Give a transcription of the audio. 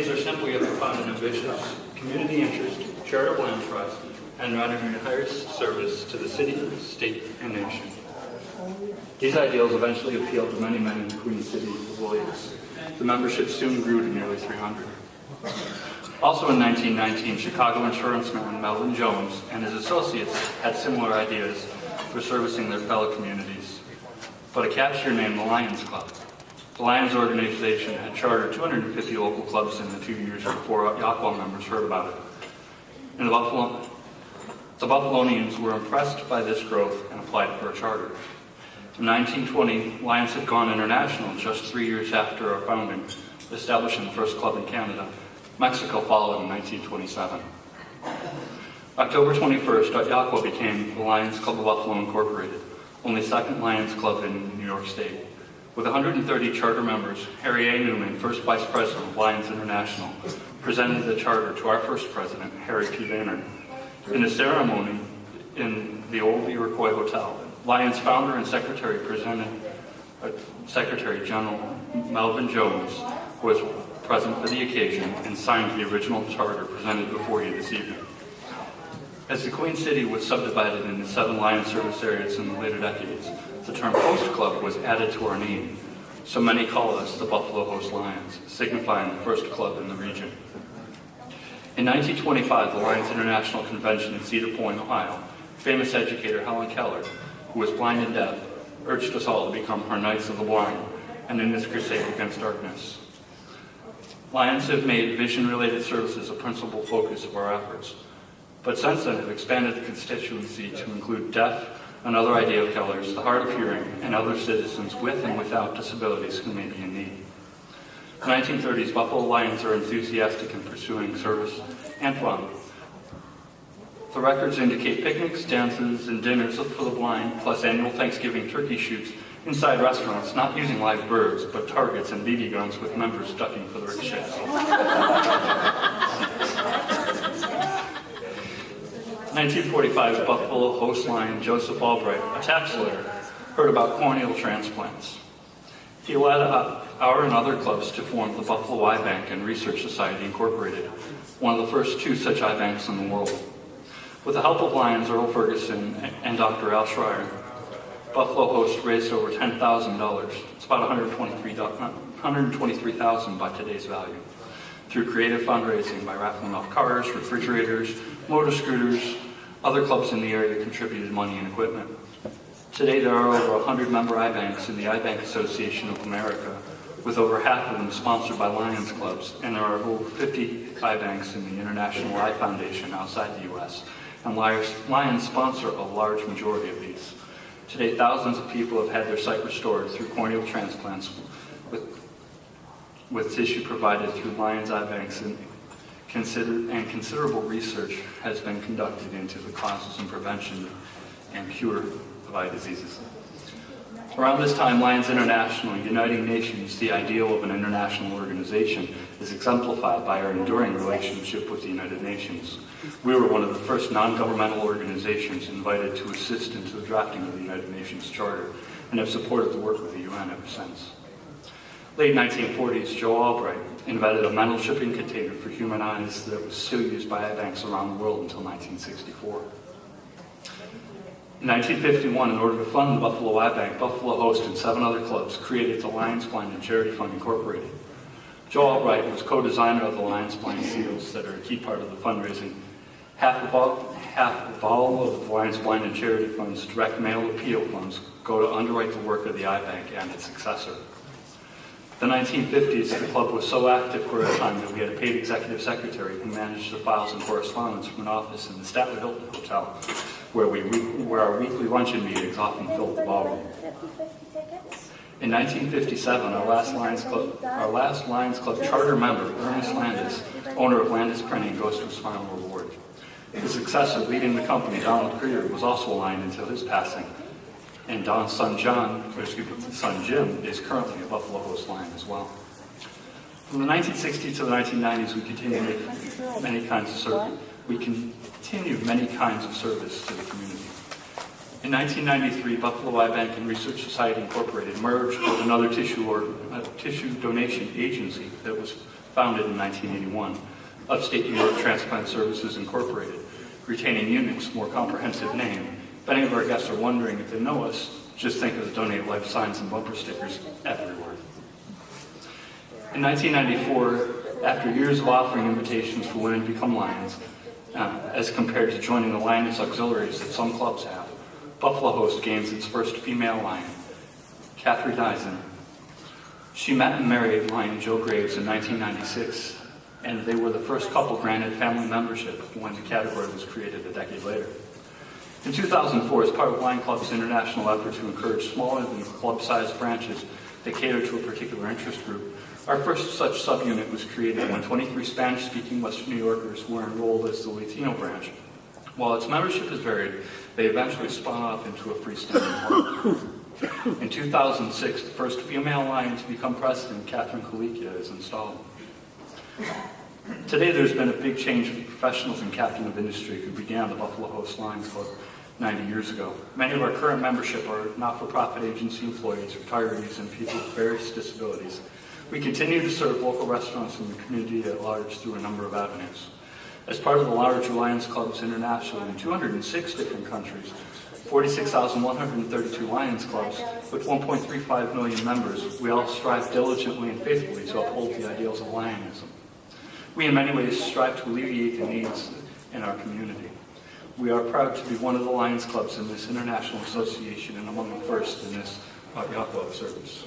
Canadians are simply a profound and ambitious community interest, charitable enterprise, and rendering the highest service to the city, state, and nation. These ideals eventually appealed to many men in the Queen City of Williams. The membership soon grew to nearly 300. Also in 1919, Chicago insuranceman Melvin Jones and his associates had similar ideas for servicing their fellow communities, but a capture named the Lions Club. The Lions organization had chartered 250 local clubs in the 2 years before Yakwa members heard about it. And the Buffalonians were impressed by this growth and applied for a charter. In 1920, Lions had gone international just 3 years after our founding, establishing the first club in Canada. Mexico followed in 1927. October 21st, Yakwa became the Lions Club of Buffalo Incorporated, only second Lions Club in New York State. With 130 charter members, Harry A. Newman, first Vice President of Lions International, presented the charter to our first president, Harry P. Vayner. In a ceremony in the old Iroquois Hotel, Lions founder and Secretary General Melvin Jones was present for the occasion and signed the original charter presented before you this evening. As the Queen City was subdivided into 7 Lions service areas in the later decades, the term Host Club was added to our name, so many call us the Buffalo Host Lions, signifying the first club in the region. In 1925, the Lions International Convention in Cedar Point, Ohio, famous educator Helen Keller, who was blind and deaf, urged us all to become her Knights of the Blind, and in this crusade against darkness. Lions have made vision-related services a principal focus of our efforts, but since then have expanded the constituency to include deaf, another idea of Keller's, the hard of hearing, and other citizens with and without disabilities who may be in need. In the 1930s, Buffalo Lions are enthusiastic in pursuing service and fun. The records indicate picnics, dances, and dinners for the blind, plus annual Thanksgiving turkey shoots inside restaurants, not using live birds, but targets and BB guns with members ducking for the rickshaws. 1945, Buffalo Host Lion Joseph Albright, a tax lawyer, heard about corneal transplants. He led our and other clubs to form the Buffalo Eye Bank and Research Society Incorporated, one of the first 2 such eye banks in the world. With the help of Lions Earl Ferguson and Dr. Al Schreier, Buffalo Host raised over $10,000. It's about $123,000 by today's value, through creative fundraising by raffling off cars, refrigerators, motor scooters. Other clubs in the area contributed money and equipment. Today there are over 100 member eye banks in the Eye Bank Association of America, with over half of them sponsored by Lions clubs, and there are over 50 eye banks in the International Eye Foundation outside the U.S., and Lions sponsor a large majority of these. Today, thousands of people have had their sight restored through corneal transplants with tissue provided through Lions eye banks, and considerable research has been conducted into the causes and prevention and cure of eye diseases. Around this time, Lions International, Uniting Nations, the ideal of an international organization, is exemplified by our enduring relationship with the United Nations. We were one of the first non-governmental organizations invited to assist into the drafting of the United Nations Charter, and have supported the work of the UN ever since. Late 1940s, Joe Albright invented a metal shipping container for human eyes that was still used by eye banks around the world until 1964. In 1951, in order to fund the Buffalo Eye Bank, Buffalo Host and 7 other clubs created the Lions Blind and Charity Fund Incorporated. Joe Albright was co-designer of the Lions Blind seals that are a key part of the fundraising. Half of all of the Lions Blind and Charity Fund's direct mail appeal funds go to underwrite the work of the Eye Bank and its successor. In the 1950s, the club was so active for a time that we had a paid executive secretary who managed the files and correspondence from an office in the Statler Hilton Hotel, where our weekly luncheon meetings often filled the ballroom. In 1957, our last Lions Club charter member, Ernest Landis, owner of Landis Printing, goes to his final reward. His successor leading the company, Donald Greer, was also a Lion until his passing, and Don's son Jim is currently a Buffalo Host Lion as well. From the 1960s to the 1990s, we continued many kinds of service to the community. In 1993, Buffalo Eye Bank and Research Society Incorporated merged with another tissue donation agency that was founded in 1981, Upstate New York Transplant Services Incorporated, retaining UNIC's more comprehensive name. If any of our guests are wondering if they know us, just think of the Donate Life signs and bumper stickers everywhere. In 1994, after years of offering invitations for women to become Lions, as compared to joining the Lioness auxiliaries that some clubs have, Buffalo Host gains its first female Lion, Kathy Dyson. She met and married Lion Joe Graves in 1996, and they were the first couple granted family membership when the category was created a decade later. In 2004, as part of Lion Club's international effort to encourage smaller than club-sized branches that cater to a particular interest group, our first such subunit was created when 23 Spanish-speaking Western New Yorkers were enrolled as the Latino branch. While its membership is varied, they eventually spun off into a freestanding club. In 2006, the first female Lion to become president, Catherine Kalikia, is installed. Today, there's been a big change for the professionals and captain of industry who began the Buffalo Host Lions Club 90 years ago. Many of our current membership are not-for-profit agency employees, retirees, and people with various disabilities. We continue to serve local restaurants in the community at large through a number of avenues. As part of the larger Lions Clubs internationally in 206 different countries, 46,132 Lions Clubs with 1.35 million members, we all strive diligently and faithfully to uphold the ideals of Lionism. We in many ways strive to alleviate the needs in our community. We are proud to be one of the Lions Clubs in this international association and among the first in this Yahweh service.